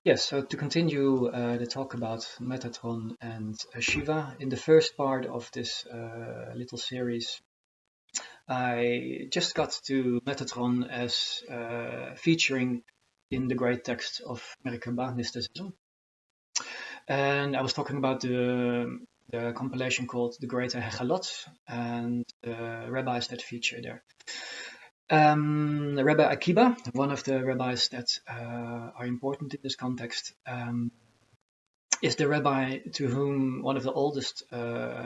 Yes, so to continue the talk about Metatron and Shiva, in the first part of this little series, I just got to Metatron as featuring in the great text of Merkaba, Mysticism. And I was talking about the compilation called The Greater Hechalot and the rabbis that feature there. Rabbi Akiba, one of the rabbis that are important in this context, is the rabbi to whom one of the oldest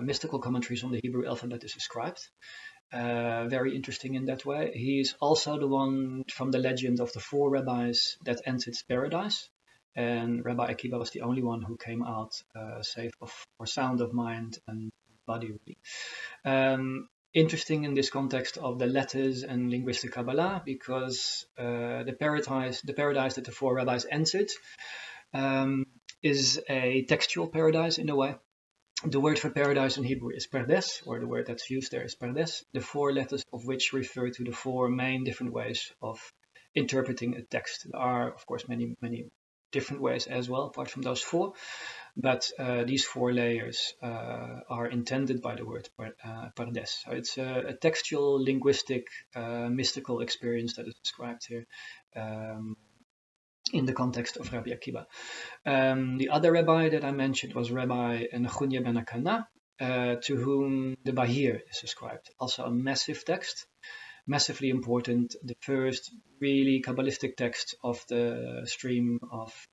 mystical commentaries on the Hebrew alphabet is ascribed. Very interesting in that way. He's also the one from the legend of the four rabbis that entered paradise. And Rabbi Akiba was the only one who came out safe or sound of mind and body, really. Interesting in this context of the letters and linguistic Kabbalah, because the paradise that the four rabbis entered is a textual paradise in a way. The word for paradise in Hebrew is pardes, or the word that's used there is pardes, the four letters of which refer to the four main different ways of interpreting a text. There are, of course, many different ways as well, apart from those four, but these four layers are intended by the word pardes. So it's a textual, linguistic, mystical experience that is described here in the context of Rabbi Akiba. The other rabbi that I mentioned was Rabbi Nechunya ben Akana, to whom the Bahir is ascribed. Also a massive text, massively important, the first really Kabbalistic text of the stream of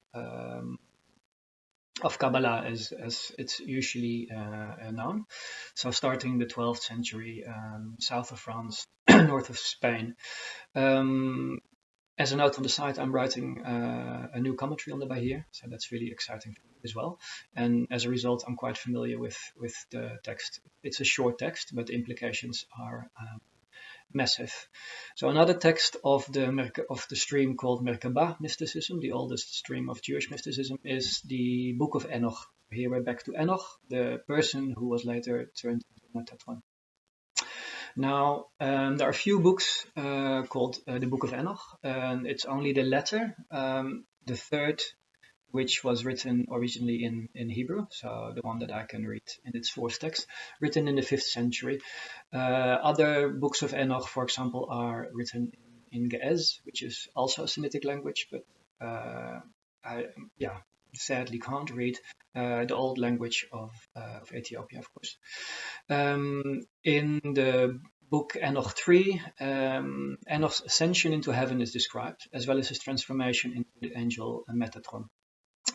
Kabbalah as it's usually known. So starting the 12th century, south of France, north of Spain. As a note on the side, I'm writing a new commentary on the Bahir, so that's really exciting for me as well. And as a result, I'm quite familiar with the text. It's a short text, but the implications are massive. So another text of the stream called Merkaba Mysticism, the oldest stream of Jewish mysticism, is the Book of Enoch. Here we're back to Enoch, the person who was later turned into Metatron. Now, there are a few books called the Book of Enoch, and it's only the latter, the third, which was written originally in Hebrew, so the one that I can read in its source text, written in the 5th century. Other books of Enoch, for example, are written in Ge'ez, which is also a Semitic language, but I sadly can't read the old language of Ethiopia, of course. In the book Enoch 3, Enoch's ascension into heaven is described, as well as his transformation into the angel Metatron.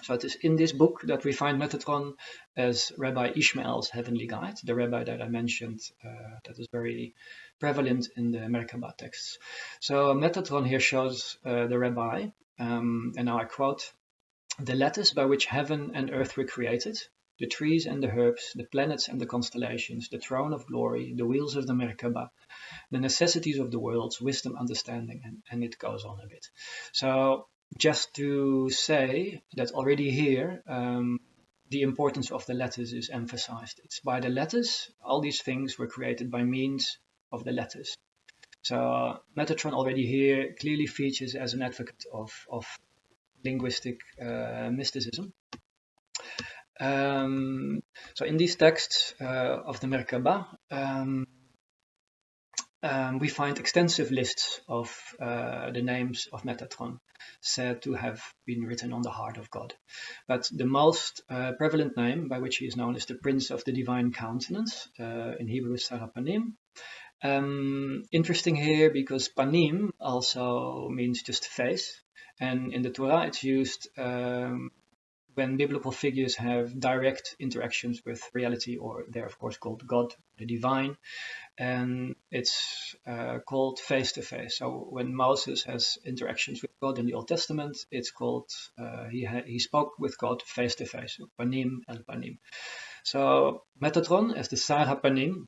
So it is in this book that we find Metatron as Rabbi Ishmael's heavenly guide, the rabbi that I mentioned that is very prevalent in the Merkaba texts. So Metatron here shows the rabbi, and now I quote, "The letters by which heaven and earth were created, the trees and the herbs, the planets and the constellations, the throne of glory, the wheels of the Merkaba, the necessities of the worlds, wisdom, understanding," and it goes on a bit. So just to say that already here, the importance of the letters is emphasized. It's by the letters, all these things were created by means of the letters. So Metatron already here clearly features as an advocate of linguistic mysticism. So in these texts of the Merkaba, we find extensive lists of the names of Metatron said to have been written on the heart of God. But the most prevalent name by which he is known is the Prince of the Divine Countenance, in Hebrew Sarah Panim. Interesting here because Panim also means just face, and in the Torah it's used when biblical figures have direct interactions with reality, or they're of course called God, the divine, and it's called face to face. So when Moses has interactions with God in the Old Testament, it's called he spoke with God face to face, panim el panim. So Metatron as the Sarah Panim.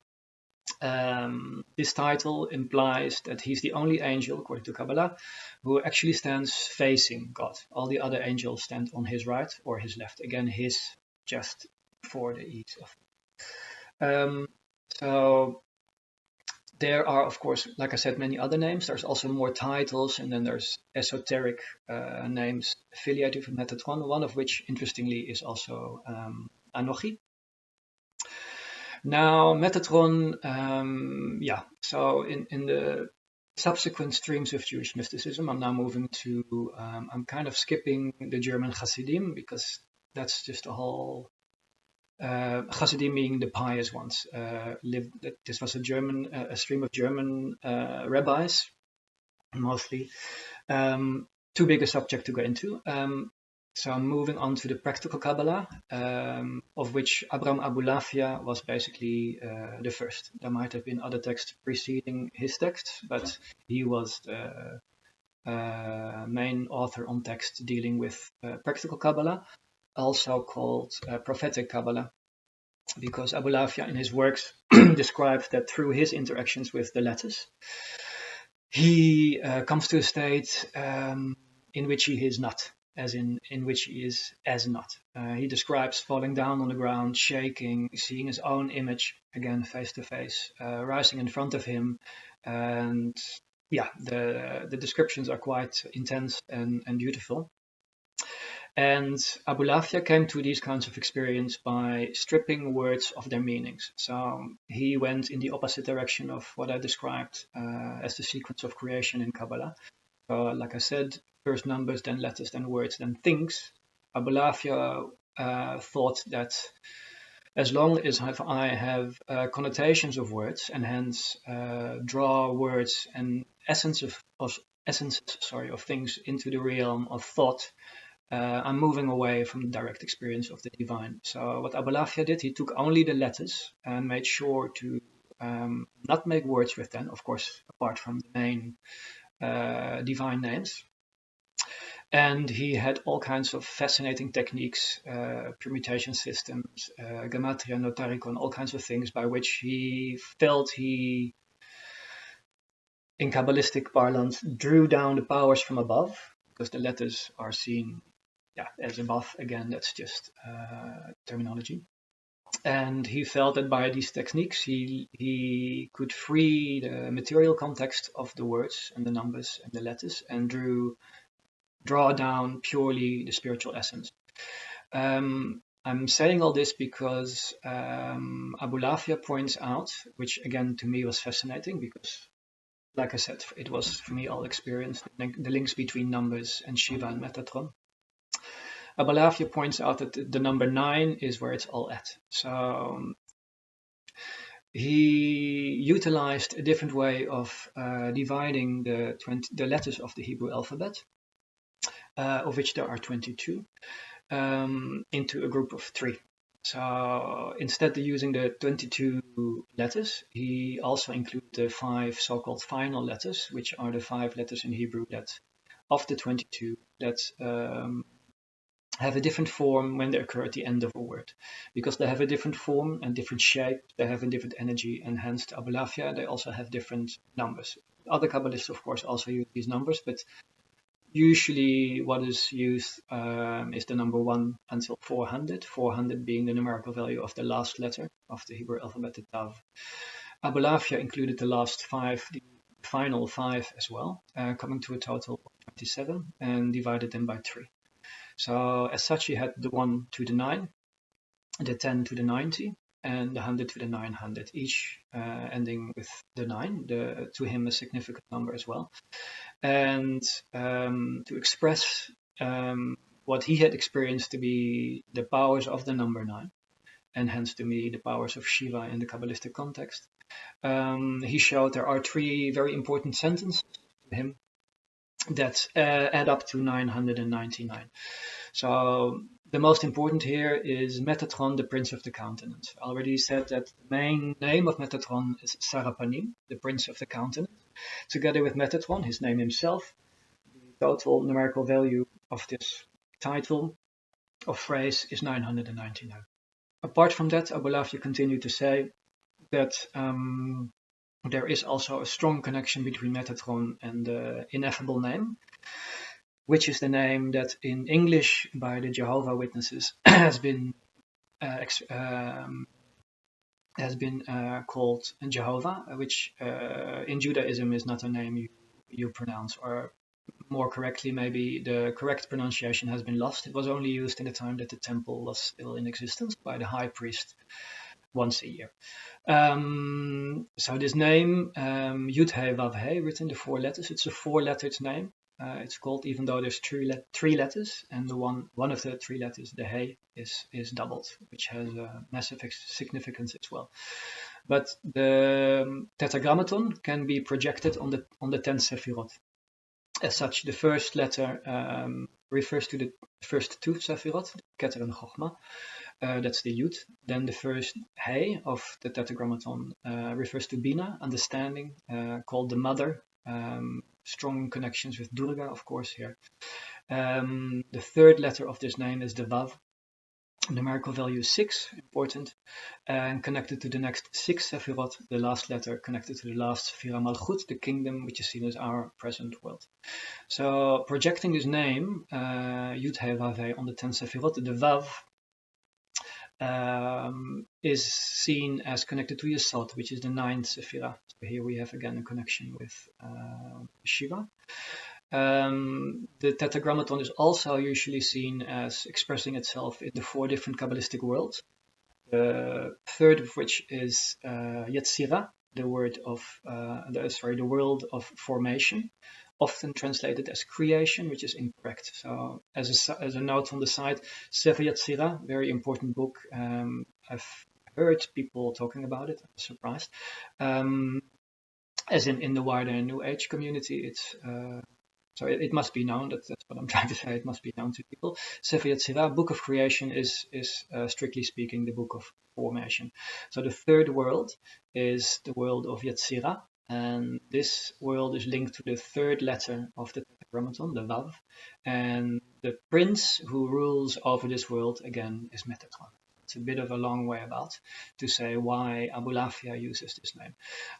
This title implies that he's the only angel, according to Kabbalah, who actually stands facing God. All the other angels stand on his right or his left. Again, his just for the ease of. So There are, of course, like I said, many other names. There's also more titles, and then there's esoteric names affiliated with Metatron, one of which, interestingly, is also anarchy. Now, Metatron, so in the subsequent streams of Jewish mysticism, I'm now moving to, I'm kind of skipping the German Hasidim, because that's just a whole, Hasidim being the pious ones. This was a stream of German rabbis, mostly. Too big a subject to go into. So I'm moving on to the practical Kabbalah, of which Abraham Abulafia was basically the first. There might have been other texts preceding his text, but he was the main author on text dealing with practical Kabbalah, also called prophetic Kabbalah, because Abulafia in his works describes that through his interactions with the letters, he comes to a state in which he is not, as in which he is as not. He describes falling down on the ground, shaking, seeing his own image, again face to face, rising in front of him. And yeah, the descriptions are quite intense and beautiful. And Abulafia came to these kinds of experience by stripping words of their meanings. So he went in the opposite direction of what I described as the sequence of creation in Kabbalah. So, like I said, first numbers, then letters, then words, then things. Abulafia thought that as long as I have connotations of words, and hence draw words and essences of things into the realm of thought, I'm moving away from the direct experience of the divine. So what Abulafia did, he took only the letters and made sure to not make words with them, of course, apart from the main divine names. And he had all kinds of fascinating techniques, permutation systems, gematria, notarikon, all kinds of things by which he felt he, in Kabbalistic parlance, drew down the powers from above, because the letters are seen as above. Again, that's just terminology. And he felt that by these techniques, he could free the material context of the words and the numbers and the letters, and draw down purely the spiritual essence. I'm saying all this because Abulafia points out, which again to me was fascinating, because like I said, it was for me all experience, the links between numbers and Shiva and Metatron. Abulafia points out that the number 9 is where it's all at. So he utilized a different way of dividing the letters of the Hebrew alphabet, of which there are 22, into a group of 3. So instead of using the 22 letters, he also included the 5 so-called final letters, which are the 5 letters in Hebrew that, of the 22, that have a different form when they occur at the end of a word, because they have a different form and different shape, they have a different energy, and hence to Abulafia they also have different numbers. Other Kabbalists, of course, also use these numbers, but usually what is used is the number 1 until 400, 400 being the numerical value of the last letter of the Hebrew alphabet, the Tav. Abulafia included the last 5, the final 5 as well, coming to a total of 27, and divided them by 3. So as such, he had the 1 to the 9, the 10 to the 90, and the 100 to the 900, each ending with the 9, to him a significant number as well. And to express what he had experienced to be the powers of the number 9, and hence to me the powers of Shiva in the Kabbalistic context, he showed there are 3 very important sentences to him that add up to 999. So the most important here is Metatron, the Prince of the Countenance. I already said that the main name of Metatron is Sarapanim, the Prince of the Countenance. Together with Metatron, his name himself, the total numerical value of this title of phrase is 999. Apart from that, Abulafia continued to say that there is also a strong connection between Metatron and the ineffable name, which is the name that in English by the Jehovah Witnesses has been has been called Jehovah, which in Judaism is not a name you pronounce, or more correctly, maybe the correct pronunciation has been lost. It was only used in the time that the temple was still in existence by the high priest once a year. So this name, Yud-He Vav-He, written the 4 letters, it's a 4-lettered name. It's called, even though there's 3 letters, and the one of the 3 letters, the He, is doubled, which has a massive significance as well. But the tetragrammaton can be projected on the 10 Sefirot. As such, the first letter refers to the first 2 Sefirot, Keter and Chochmah. That's the Yud. Then the first He of the tetragrammaton refers to Bina, understanding, called the mother. Strong connections with Durga, of course, here. The third letter of this name is the Vav. Numerical value 6, important, and connected to the next 6 Sefirot, the last letter connected to the last Sefira Malchut, the kingdom, which is seen as our present world. So projecting this name, Yud-He Vav-He, on the 10 Sefirot, the Vav is seen as connected to Yesod, which is the 9th Sephira. So here we have again a connection with Shiva. The tetragrammaton is also usually seen as expressing itself in the 4 different Kabbalistic worlds. The third of which is Yetzirah, the world of formation, often translated as creation, which is incorrect. So as a note on the side, Sefer Yetzirah, very important book. I've heard people talking about it. I'm surprised. As in the wider New Age community, it's so it must be known. That's what I'm trying to say. It must be known to people. Sefer Yetzirah, Book of Creation, is strictly speaking the Book of Formation. So the third world is the world of Yetzirah, and this world is linked to the third letter of the tetragrammaton, the Vav, and the prince who rules over this world again is Metatron. It's a bit of a long way about to say why Abulafia uses this name,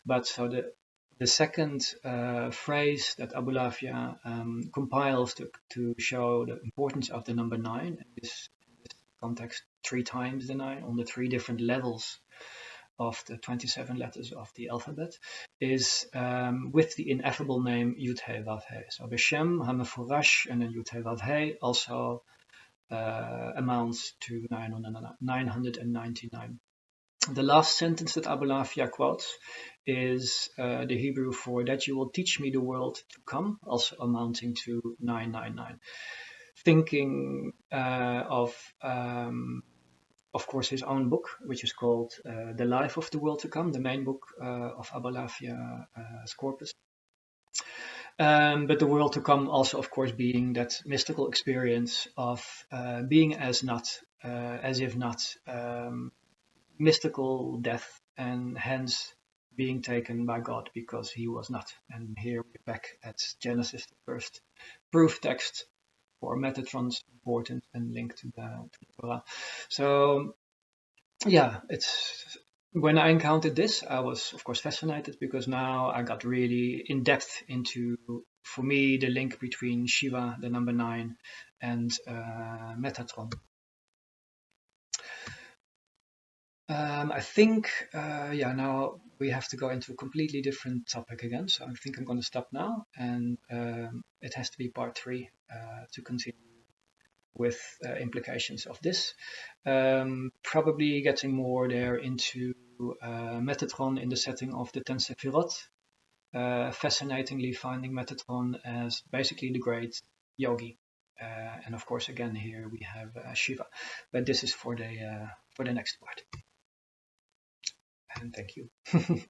but so the second phrase that Abulafia compiles to show the importance of the number 9, in this context 3 times the 9 on the 3 different levels of the 27 letters of the alphabet, is with the ineffable name Yud-He Vav-He. So Beshem HaMefurash and then Yud-He Vav-He also amounts to 999. The last sentence that Abulafia quotes is the Hebrew for that you will teach me the world to come, also amounting to 999. Thinking of course, his own book, which is called The Life of the World to Come, the main book of Abulafia's corpus. But the world to come also, of course, being that mystical experience of being as if not, mystical death, and hence being taken by God because he was not. And here we're back at Genesis, the first proof text for Metatron's importance and link to the Torah. So yeah, it's when I encountered this, I was of course fascinated because now I got really in depth into, for me, the link between Shiva, the number 9, and Metatron. I think, now we have to go into a completely different topic again. So I think I'm going to stop now, and it has to be part 3 to continue with implications of this. Probably getting more there into Metatron in the setting of the 10 Sefirot. Fascinatingly finding Metatron as basically the great yogi. And of course, again, here we have Shiva. But this is for the next part. And thank you for listening.